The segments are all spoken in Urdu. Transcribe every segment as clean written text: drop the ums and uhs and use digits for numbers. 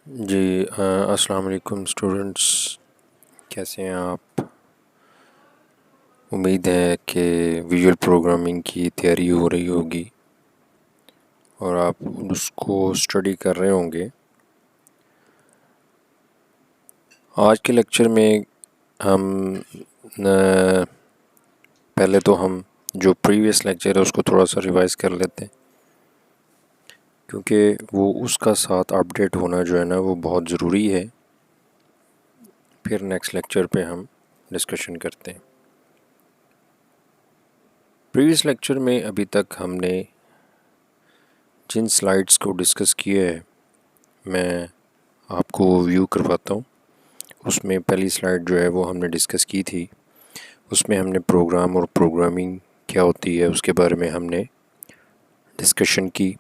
جی السلام علیکم اسٹوڈنٹس، کیسے ہیں آپ؟ امید ہے کہ ویژول پروگرامنگ کی تیاری ہو رہی ہوگی اور آپ اس کو اسٹڈی کر رہے ہوں گے۔ آج کے لیکچر میں ہم پہلے تو ہم جو پریویس لیکچر ہے اس کو تھوڑا سا ریوائز کر لیتے ہیں، کیونکہ وہ اس کا ساتھ اپڈیٹ ہونا جو ہے نا وہ بہت ضروری ہے۔ پھر نیکسٹ لیکچر پہ ہم ڈسکشن کرتے ہیں۔ پریویس لیکچر میں ابھی تک ہم نے جن سلائیڈز کو ڈسکس کیا ہے میں آپ کو ویو کرواتا ہوں۔ اس میں پہلی سلائیڈ جو ہے وہ ہم نے ڈسکس کی تھی، اس میں ہم نے پروگرام اور پروگرامنگ کیا ہوتی ہے اس کے بارے میں ہم نے ڈسکشن کی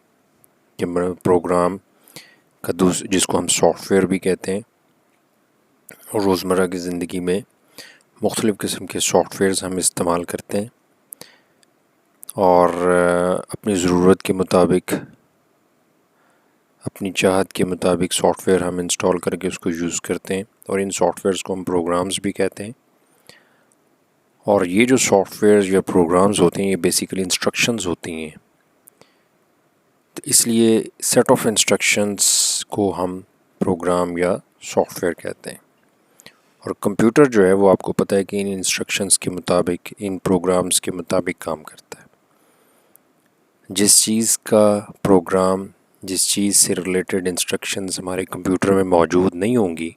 کہ پروگرام کا جس کو ہم سافٹ ویئر بھی کہتے ہیں، اور روزمرہ کی زندگی میں مختلف قسم کے سافٹ ویئرز ہم استعمال کرتے ہیں اور اپنی ضرورت کے مطابق، اپنی چاہت کے مطابق سافٹ ویئر ہم انسٹال کر کے اس کو یوز کرتے ہیں، اور ان سافٹ ویئرز کو ہم پروگرامز بھی کہتے ہیں۔ اور یہ جو سافٹ ویئرز یا پروگرامز ہوتے ہیں یہ بیسیکلی انسٹرکشنز ہوتی ہیں، تو اس لیے سیٹ آف انسٹرکشنز کو ہم پروگرام یا سافٹ ویئر کہتے ہیں۔ اور کمپیوٹر جو ہے وہ آپ کو پتہ ہے کہ ان انسٹرکشنز کے مطابق، ان پروگرامز کے مطابق کام کرتا ہے۔ جس چیز کا پروگرام، جس چیز سے ریلیٹڈ انسٹرکشنز ہمارے کمپیوٹر میں موجود نہیں ہوں گی،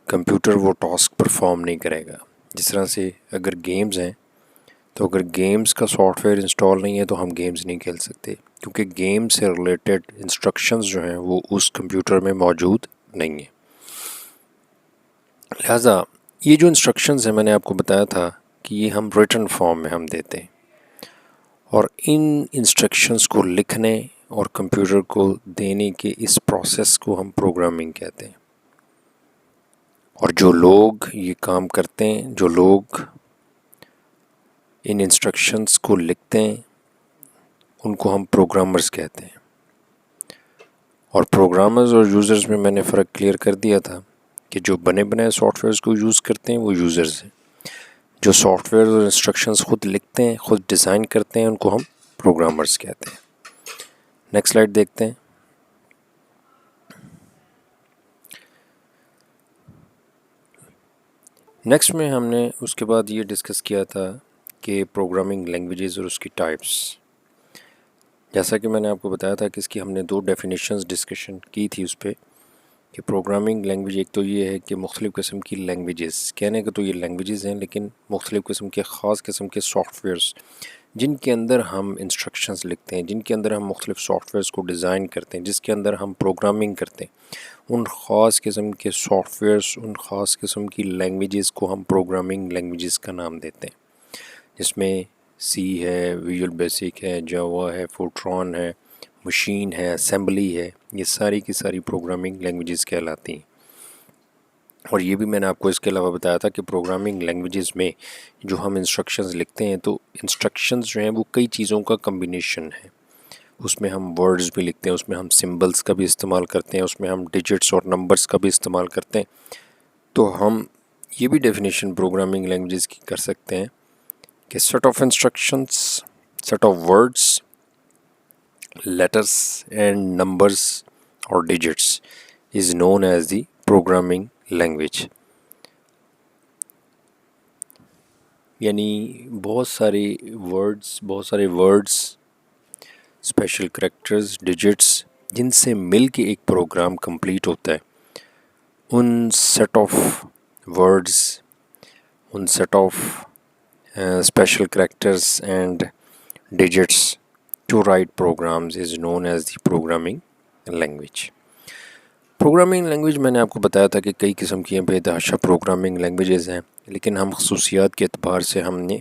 کمپیوٹر وہ ٹاسک پرفارم نہیں کرے گا۔ جس طرح سے اگر گیمز ہیں تو اگر گیمز کا سافٹ ویئر انسٹال نہیں ہے تو ہم گیمز نہیں کھیل سکتے، کیونکہ گیم سے ریلیٹڈ انسٹرکشنز جو ہیں وہ اس کمپیوٹر میں موجود نہیں ہیں۔ لہٰذا یہ جو انسٹرکشنز ہیں میں نے آپ کو بتایا تھا کہ یہ ہم ریٹن فارم میں ہم دیتے ہیں، اور ان انسٹرکشنز کو لکھنے اور کمپیوٹر کو دینے کے اس پروسیس کو ہم پروگرامنگ کہتے ہیں۔ اور جو لوگ یہ کام کرتے ہیں، جو لوگ ان انسٹرکشنز کو لکھتے ہیں، ان کو ہم پروگرامرز کہتے ہیں۔ اور پروگرامرز اور یوزرز میں نے فرق کلیئر کر دیا تھا کہ جو بنے بنائے سافٹ ویئرز کو یوز کرتے ہیں وہ یوزرز ہیں، جو سافٹ ویئر اور انسٹرکشنز خود لکھتے ہیں، خود ڈیزائن کرتے ہیں، ان کو ہم پروگرامرز کہتے ہیں۔ نیکسٹ سلائیڈ دیکھتے ہیں۔ نیکسٹ میں ہم نے اس کے بعد یہ ڈسکس کیا تھا کہ پروگرامنگ لینگویجز اور اس کی ٹائپس، جیسا کہ میں نے آپ کو بتایا تھا کہ اس کی ہم نے 2 ڈیفینیشنز ڈسکشن کی تھی اس پہ، کہ پروگرامنگ لینگویج ایک تو یہ ہے کہ مختلف قسم کی لینگویجز، کہنے کا تو یہ لینگویجز ہیں لیکن مختلف قسم کے خاص قسم کے سافٹ ویئرز جن کے اندر ہم انسٹرکشنز لکھتے ہیں، جن کے اندر ہم مختلف سافٹ ویئرز کو ڈیزائن کرتے ہیں، جس کے اندر ہم پروگرامنگ کرتے ہیں، ان خاص قسم کے سافٹ ویئرز، ان خاص قسم کی لینگویجز کو ہم پروگرامنگ لینگویجز کا نام دیتے ہیں، جس میں سی ہے، ویژول بیسک ہے، جاوا ہے، فورٹران ہے، مشین ہے، اسمبلی ہے، یہ ساری کی ساری پروگرامنگ لینگویجز کہلاتی ہیں۔ اور یہ بھی میں نے آپ کو اس کے علاوہ بتایا تھا کہ پروگرامنگ لینگویجز میں جو ہم انسٹرکشنز لکھتے ہیں تو انسٹرکشنز جو ہیں وہ کئی چیزوں کا کمبینیشن ہے۔ اس میں ہم ورڈز بھی لکھتے ہیں، اس میں ہم سمبلز کا بھی استعمال کرتے ہیں، اس میں ہم ڈیجٹس اور نمبرز کا بھی استعمال کرتے ہیں۔ تو ہم یہ بھی ڈیفینیشن پروگرامنگ لینگویجز کی کر سکتے ہیں کہ set of instructions, set of words, letters and numbers اور digits is known as the programming language. یعنی بہت سارے ورڈز، اسپیشل کریکٹرز، ڈیجٹس جن سے مل کے ایک پروگرام کمپلیٹ ہوتا ہے، ان سیٹ آف ورڈز، ان set of special characters and digits to write programs is known as the programming language. Programming language میں نے آپ کو بتایا تھا کہ کئی قسم کی بے تحاشا پروگرامنگ لینگویجز ہیں، لیکن ہم خصوصیات کے اعتبار سے ہم نے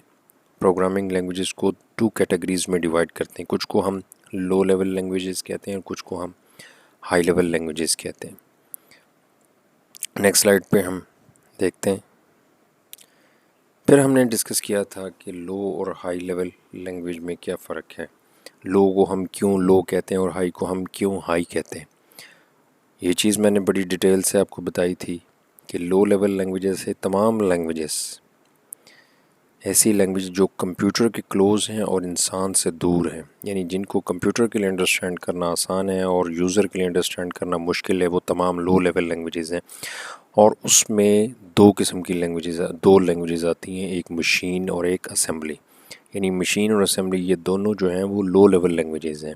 پروگرامنگ لینگویجز کو 2 کیٹیگریز میں ڈیوائڈ کرتے ہیں۔ کچھ کو ہم لو لیول لینگویجز کہتے ہیں اور کچھ کو ہم ہائی لیول لینگویجز کہتے ہیں۔ نیکسٹ سلائیڈ پہ ہم دیکھتے ہیں۔ پھر ہم نے ڈسکس کیا تھا کہ لو اور ہائی لیول لینگویج میں کیا فرق ہے، لو کو ہم کیوں لو کہتے ہیں اور ہائی کو ہم کیوں ہائی کہتے ہیں۔ یہ چیز میں نے بڑی ڈیٹیل سے آپ کو بتائی تھی کہ لو لیول لینگویجز سے تمام لینگویجز ایسی لینگویج جو کمپیوٹر کے کلوز ہیں اور انسان سے دور ہیں، یعنی جن کو کمپیوٹر کے لیے انڈرسٹینڈ کرنا آسان ہے اور یوزر کے لیے انڈرسٹینڈ کرنا مشکل ہے، وہ تمام لو لیول لینگویجز ہیں. اور اس میں دو قسم کی دو لینگویجز آتی ہیں، ایک مشین اور ایک اسمبلی. یعنی مشین اور اسمبلی یہ دونوں جو ہیں وہ لو لیول لینگویجز ہیں.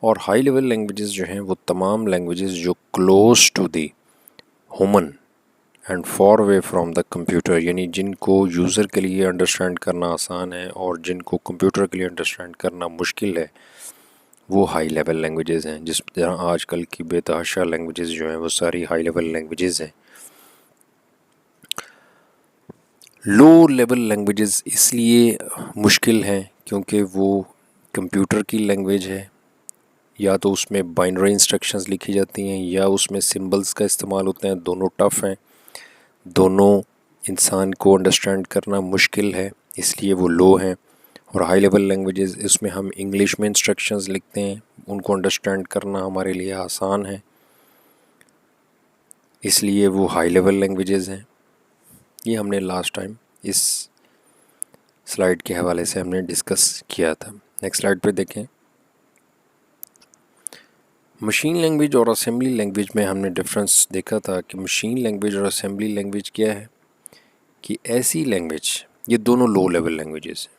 اور ہائی لیول لینگویجز جو ہیں وہ تمام لینگویجز جو close to the human and far away from the computer, یعنی جن کو یوزر کے لیے انڈرسٹینڈ کرنا آسان ہے اور جن کو کمپیوٹر کے لیے انڈرسٹینڈ کرنا مشکل ہے، وہ ہائی لیول لینگویجز ہیں. جس طرح آج کل کی بے تحاشا لینگویجز جو ہیں وہ ساری ہائی لیول لینگویجز ہیں. لو لیول لینگویجز اس لیے مشکل ہیں کیونکہ وہ کمپیوٹر کی لینگویج ہے، یا تو اس میں بائنری انسٹرکشنز لکھی جاتی ہیں یا اس میں سمبلز کا استعمال ہوتے ہیں. دونوں ٹف ہیں، دونوں انسان کو انڈرسٹینڈ کرنا مشکل ہے، اس لیے وہ لو ہیں. اور ہائی لیول لینگویجز اس میں ہم انگلش میں انسٹرکشنز لکھتے ہیں، ان کو انڈرسٹینڈ کرنا ہمارے لیے آسان ہے، اس لیے وہ ہائی لیول لینگویجز ہیں. یہ ہم نے لاسٹ ٹائم اس سلائیڈ کے حوالے سے ہم نے ڈسکس کیا تھا. نیکسٹ سلائیڈ پہ دیکھیں. مشین لینگویج اور اسمبلی لینگویج میں ہم نے ڈفرینس دیکھا تھا کہ مشین لینگویج اور اسمبلی لینگویج کیا ہے کہ ایسی لینگویج، یہ دونوں لو لیول لینگویجز ہیں،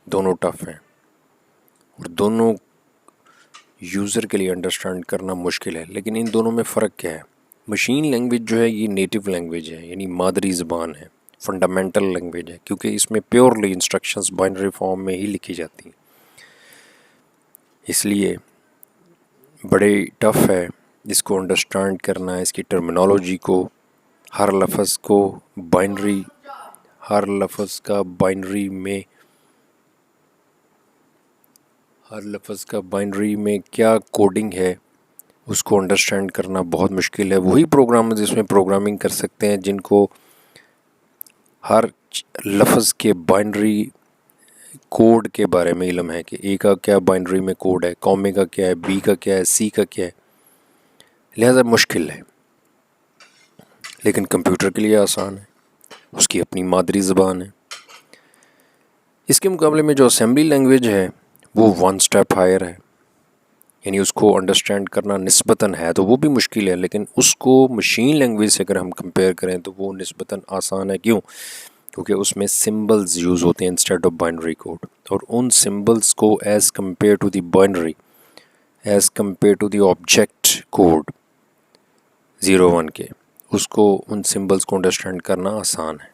دونوں ٹف ہیں اور دونوں یوزر کے لیے انڈرسٹینڈ کرنا مشکل ہے. لیکن ان دونوں میں فرق کیا ہے؟ مشین لینگویج جو ہے یہ نیٹو لینگویج ہے، یعنی مادری زبان ہے، فنڈامنٹل لینگویج ہے، کیونکہ اس میں پیورلی انسٹرکشنز بائنری فارم میں ہی لکھی جاتی ہیں، اس لیے بڑے ٹف ہے اس کو انڈرسٹینڈ کرنا، اس کی ٹرمینالوجی کو، ہر لفظ کا بائنری میں کیا کوڈنگ ہے اس کو انڈرسٹینڈ کرنا بہت مشکل ہے. وہی پروگرامرز اس میں پروگرامنگ کر سکتے ہیں جن کو ہر لفظ کے بائنری کوڈ کے بارے میں علم ہے کہ اے کا کیا بائنری میں کوڈ ہے، کومے کا کیا ہے، بی کا کیا ہے، سی کا کیا ہے، لہذا مشکل ہے. لیکن کمپیوٹر کے لیے آسان ہے، اس کی اپنی مادری زبان ہے. اس کے مقابلے میں جو اسمبلی لینگویج ہے وہ ون سٹیپ ہائر ہے، یعنی اس کو انڈرسٹینڈ کرنا نسبتاً ہے تو وہ بھی مشکل ہے، لیکن اس کو مشین لینگویج سے اگر ہم کمپیئر کریں تو وہ نسبتاً آسان ہے. کیوں؟ کیونکہ اس میں سمبلز یوز ہوتے ہیں انسٹیڈ آف بائنری کوڈ، اور ان سمبلز کو as compare to the binary, as compare to the object code 01 کے، اس کو ان سمبلز کو انڈرسٹینڈ کرنا آسان ہے.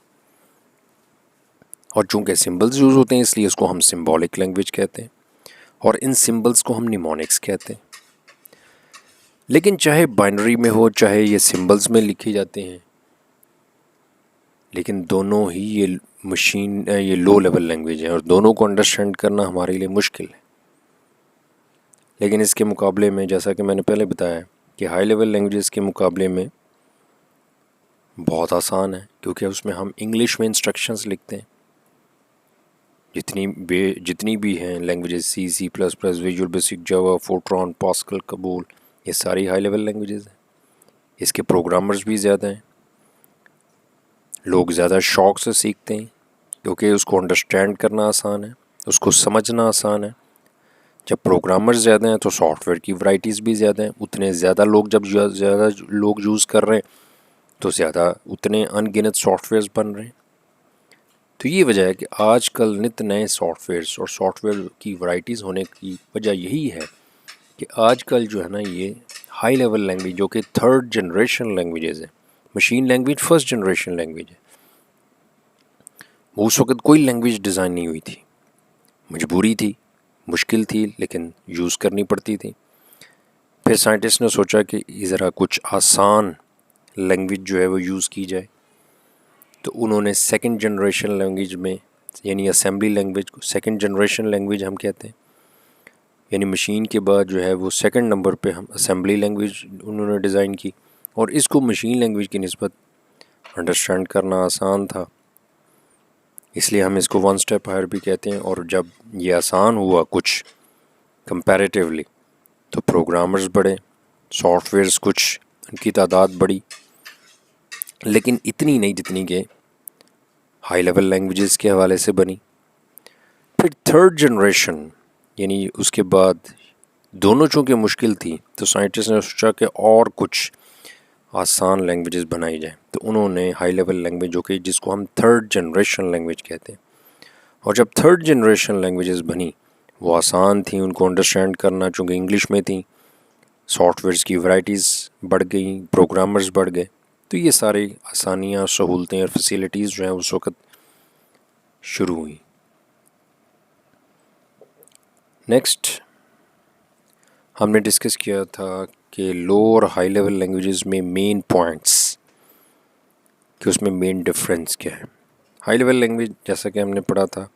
اور چونکہ سمبلز یوز ہوتے ہیں اس لیے اس کو ہم سمبولک لینگویج کہتے ہیں، اور ان سمبلز کو ہم نیمونکس کہتے ہیں. لیکن چاہے بائنری میں ہو چاہے یہ سمبلز میں لکھی جاتے ہیں، لیکن دونوں ہی یہ لو لیول لینگویج ہیں اور دونوں کو انڈرسٹینڈ کرنا ہمارے لیے مشکل ہے. لیکن اس کے مقابلے میں جیسا کہ میں نے پہلے بتایا کہ ہائی لیول لینگویجز کے مقابلے میں بہت آسان ہے، کیونکہ اس میں ہم انگلش میں انسٹرکشنز لکھتے ہیں. جتنی بھی ہیں languages, C plus plus, Visual Basic, Java, Fortran, Pascal, COBOL, یہ ساری ہائی لیول لینگویجز ہیں. اس کے پروگرامرز بھی زیادہ ہیں، لوگ زیادہ شوق سے سیکھتے ہیں کیونکہ اس کو انڈرسٹینڈ کرنا آسان ہے، اس کو سمجھنا آسان ہے. جب پروگرامرز زیادہ ہیں تو سافٹ ویئر کی ورائٹیز بھی زیادہ ہیں. اتنے زیادہ لوگ جب زیادہ لوگ یوز کر رہے ہیں تو اتنے ان گنت سافٹ ویئرز بن رہے ہیں. تو یہ وجہ ہے کہ آج کل نت نئے سافٹ ویئرز اور سافٹ ویئر کی ورائٹیز ہونے کی وجہ یہی ہے کہ آج کل جو ہے نا یہ ہائی لیول لینگویج جو کہ تھرڈ جنریشن لینگویجز ہیں، machine language first generation language ہے، اس وقت کوئی لینگویج ڈیزائن نہیں ہوئی تھی، مجبوری تھی، مشکل تھی، لیکن یوز کرنی پڑتی تھی. پھر سائنٹسٹ نے سوچا کہ ذرا کچھ آسان لینگویج جو ہے وہ یوز کی جائے، تو انہوں نے سیکنڈ جنریشن لینگویج میں، یعنی اسمبلی لینگویج کو سیکنڈ جنریشن لینگویج ہم کہتے ہیں، یعنی مشین کے بعد جو ہے وہ سیکنڈ نمبر پہ ہم اسمبلی لینگویج انہوں نے ڈیزائن کی، اور اس کو مشین لینگویج کی نسبت انڈرسٹینڈ کرنا آسان تھا، اس لیے ہم اس کو ون سٹیپ ہائر بھی کہتے ہیں. اور جب یہ آسان ہوا کچھ کمپیریٹیولی تو پروگرامرز بڑھے، سافٹ ویئرز کچھ ان کی تعداد بڑھی لیکن اتنی نہیں جتنی کہ ہائی لیول لینگویجز کے حوالے سے بنی. پھر تھرڈ جنریشن یعنی اس کے بعد دونوں چونکہ مشکل تھی تو سائنٹسٹ نے سوچا کہ اور کچھ آسان لینگویجز بنائی جائیں. تو انہوں نے ہائی لیول لینگویج جو کہ جس کو ہم تھرڈ جنریشن لینگویج کہتے ہیں، اور جب تھرڈ جنریشن لینگویجز بنی وہ آسان تھیں ان کو انڈرسٹینڈ کرنا، چونکہ انگلش میں تھیں، سافٹ ویئرز کی ورائٹیز بڑھ گئیں، پروگرامرز بڑھ گئے، تو یہ ساری آسانیاں، سہولتیں اور فیسیلیٹیز جو ہیں اس وقت شروع ہوئیں. نیکسٹ ہم نے ڈسکس کیا تھا کہ لو اور ہائی لیول لینگویجز میں مین پوائنٹس، کہ اس میں مین ڈفرینس کیا ہے. ہائی لیول لینگویج جیسا کہ ہم نے پڑھا تھا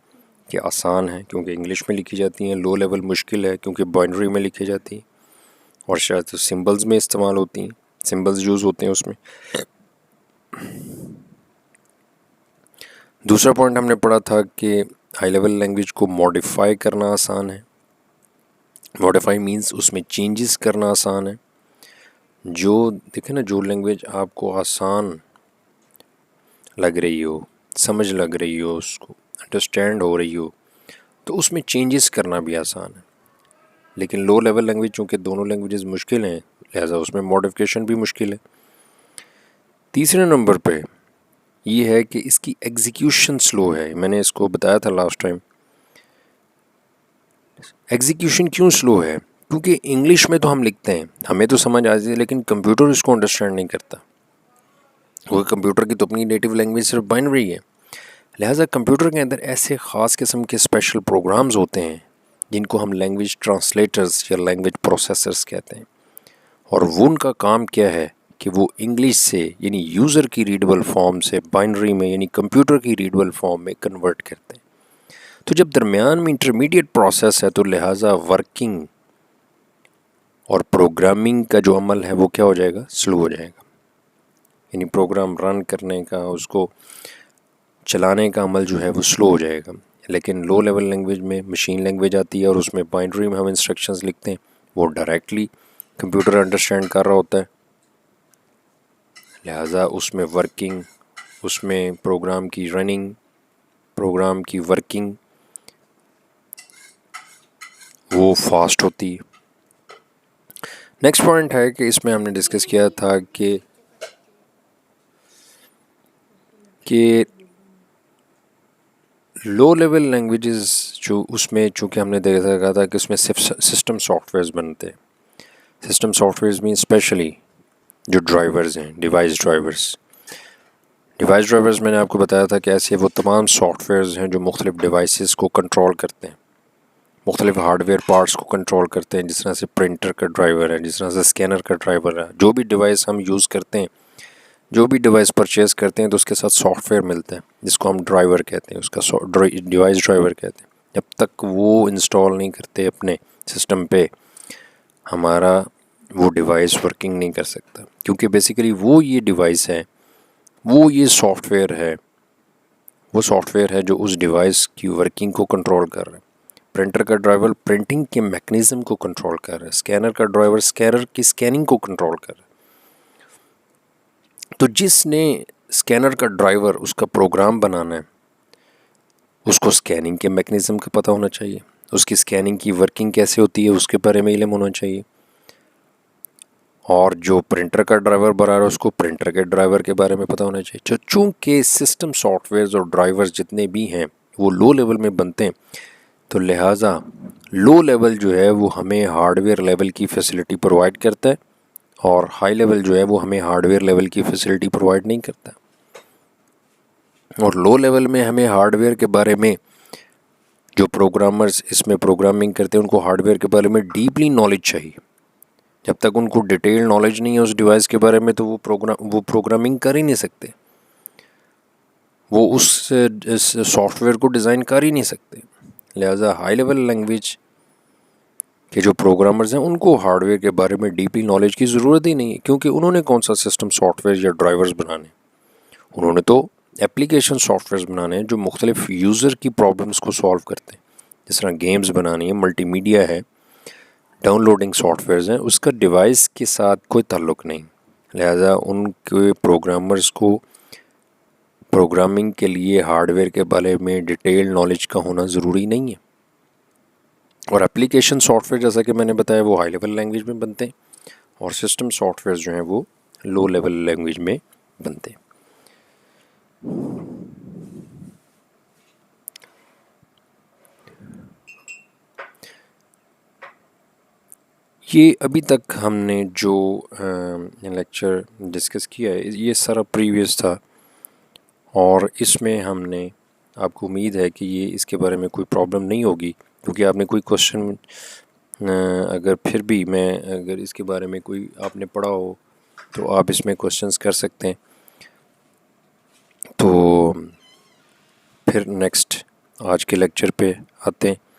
کہ آسان ہے کیونکہ انگلش میں لکھی جاتی ہیں، لو لیول مشکل ہے کیونکہ بائنری میں لکھی جاتی ہیں اور شاید سمبلز میں استعمال ہوتی ہیں، سمبلز یوز ہوتے ہیں اس میں. دوسرا پوائنٹ ہم نے پڑھا تھا کہ ہائی لیول لینگویج کو موڈیفائی کرنا آسان ہے. موڈیفائی مینز اس میں چینجز کرنا آسان ہے. جو دیکھیں نا، جو لینگویج آپ کو آسان لگ رہی ہو، سمجھ لگ رہی ہو، اس کو انڈرسٹینڈ ہو رہی ہو، تو اس میں چینجز کرنا بھی آسان ہے. لیکن لو لیول لینگویج چونکہ دونوں لینگویجز مشکل ہیں لہٰذا اس میں موڈیفکیشن بھی مشکل ہے. تیسرے نمبر پہ یہ ہے کہ اس کی ایگزیکیوشن سلو ہے. میں نے اس کو بتایا تھا لاسٹ ٹائم. ایگزیکیوشن کیوں سلو ہے؟ کیونکہ انگلش میں تو ہم لکھتے ہیں، ہمیں تو سمجھ آتی ہے، لیکن کمپیوٹر اس کو انڈرسٹینڈ نہیں کرتا. وہ کمپیوٹر کی تو اپنی نیٹو لینگویج صرف بائنری ہے. لہٰذا کمپیوٹر کے اندر ایسے خاص قسم کے اسپیشل پروگرامز ہوتے ہیں جن کو ہم لینگویج ٹرانسلیٹرز یا لینگویج پروسیسرز کہتے ہیں، اور وہ ان کا کام کیا ہے کہ وہ انگلش سے یعنی یوزر کی ریڈیبل فارم سے بائنری میں یعنی کمپیوٹر کی ریڈیبل فارم میں کنورٹ کرتے ہیں. تو جب درمیان میں انٹرمیڈیٹ پروسیس ہے تو لہٰذا ورکنگ اور پروگرامنگ کا جو عمل ہے وہ کیا ہو جائے گا؟ سلو ہو جائے گا. یعنی پروگرام رن کرنے کا، اس کو چلانے کا عمل جو ہے وہ سلو ہو جائے گا. لیکن لو لیول لینگویج میں مشین لینگویج آتی ہے اور اس میں بائنری میں ہم انسٹرکشنز لکھتے ہیں، وہ ڈائریکٹلی کمپیوٹر انڈرسٹینڈ کر رہا ہوتا ہے. لہٰذا اس میں ورکنگ، اس میں پروگرام کی رننگ، پروگرام کی ورکنگ وہ فاسٹ ہوتی ہے. نیکسٹ پوائنٹ ہے کہ اس میں ہم نے ڈسکس کیا تھا کہ لو لیول لینگویجز جو اس میں چونکہ ہم نے دیکھا تھا کہ اس میں سسٹم سافٹ ویئرز بنتے ہیں. سسٹم سافٹ ویئرز میں اسپیشلی جو ڈرائیورز ہیں، ڈیوائس ڈرائیورز میں نے آپ کو بتایا تھا کہ ایسے وہ تمام سافٹ ویئرز ہیں جو مختلف ڈیوائسز کو کنٹرول کرتے ہیں، مختلف ہارڈ ویئر پارٹس کو کنٹرول کرتے ہیں، جس طرح سے پرنٹر کا ڈرائیور ہے، جس طرح سے اسکینر کا ڈرائیور ہے. جو بھی ڈیوائس ہم یوز کرتے ہیں، جو بھی ڈیوائس پرچیز کرتے ہیں تو اس کے ساتھ سافٹ ویئر ملتا ہے جس کو ہم ڈرائیور کہتے ہیں، اس کا ڈیوائس ڈرائیور کہتے ہیں. جب تک وہ انسٹال نہیں کرتے اپنے سسٹم پہ ہمارا وہ ڈیوائس ورکنگ نہیں کر سکتا، کیونکہ بیسیکلی وہ یہ ڈیوائس ہے، وہ یہ سافٹ ویئر ہے، وہ سافٹ ویئر ہے جو اس ڈیوائس کی ورکنگ کو کنٹرول کر رہا ہے. پرنٹر کا ڈرائیور پرنٹنگ کے میکنزم کو کنٹرول کر رہا ہے، اسکینر کا ڈرائیور اسکینر کی اسکیننگ کو کنٹرول کر رہا ہے. تو جس نے اسکینر کا ڈرائیور اس کا پروگرام بنانا ہے اس کو اسکیننگ کے میکنزم کا پتہ ہونا چاہیے، اس کی اسکیننگ کی ورکنگ کیسے ہوتی ہے اس کے بارے میں علم ہونا چاہیے. اور جو پرنٹر کا ڈرائیور بنا رہا ہے اس کو پرنٹر کے ڈرائیور کے بارے میں پتہ ہونا چاہیے. چونکہ سسٹم سافٹ ویئرز اور ڈرائیورز جتنے بھی ہیں وہ لو لیول میں بنتے ہیں، تو لہٰذا لو لیول جو ہے وہ ہمیں ہارڈ ویئر لیول کی فیسلٹی پرووائڈ کرتا ہے، اور ہائی لیول جو ہے وہ ہمیں ہارڈ ویئر لیول کی فیسلٹی پرووائڈ نہیں کرتا. اور لو لیول میں ہمیں ہارڈ ویئر کے بارے میں، جو پروگرامرز اس میں پروگرامنگ کرتے ہیں ان کو ہارڈ ویئر کے بارے میں ڈیپلی نالج چاہیے. جب تک ان کو ڈیٹیل نالج نہیں ہے اس ڈیوائس کے بارے میں تو وہ پروگرامنگ کر ہی نہیں سکتے، وہ اس سافٹ ویئر کو ڈیزائن کر ہی نہیں سکتے. لہٰذا ہائی لیول لینگویج کے جو پروگرامرز ہیں ان کو ہارڈ ویئر کے بارے میں ڈیپلی نالج کی ضرورت ہی نہیں ہے، کیونکہ انہوں نے کون سا سسٹم سافٹ ویئر یا ڈرائیورز بنانے، انہوں نے تو اپلیکیشن سافٹ ویئرز بنانے ہیں جو مختلف یوزر کی پرابلمس کو سالو کرتے ہیں. جس طرح گیمز بنانی ہے، ملٹی میڈیا ہے، ڈاؤن لوڈنگ سافٹ ویئرز ہیں، اس کا ڈیوائس کے ساتھ کوئی تعلق نہیں. لہٰذا ان کے پروگرامرز کو پروگرامنگ کے لیے ہارڈ ویئر کے بارے میں ڈیٹیل نالج کا ہونا ضروری نہیں ہے. اور اپلیکیشن سافٹ ویئر جیسا کہ میں نے بتایا وہ ہائی لیول لینگویج میں بنتے ہیں، اور سسٹم سافٹ ویئر جو ہیں وہ لو لیول لینگویج میں بنتے ہیں. یہ ابھی تک ہم نے جو لیکچر ڈسکس کیا ہے یہ سارا پریویس تھا، اور اس میں ہم نے آپ کو امید ہے کہ یہ اس کے بارے میں کوئی پرابلم نہیں ہوگی، کیونکہ آپ نے کوئی کوشچن اگر پھر بھی اگر اس کے بارے میں کوئی آپ نے پڑھا ہو تو آپ اس میں کوشچنس کر سکتے ہیں. تو پھر نیکسٹ آج کے لیکچر پہ آتے ہیں.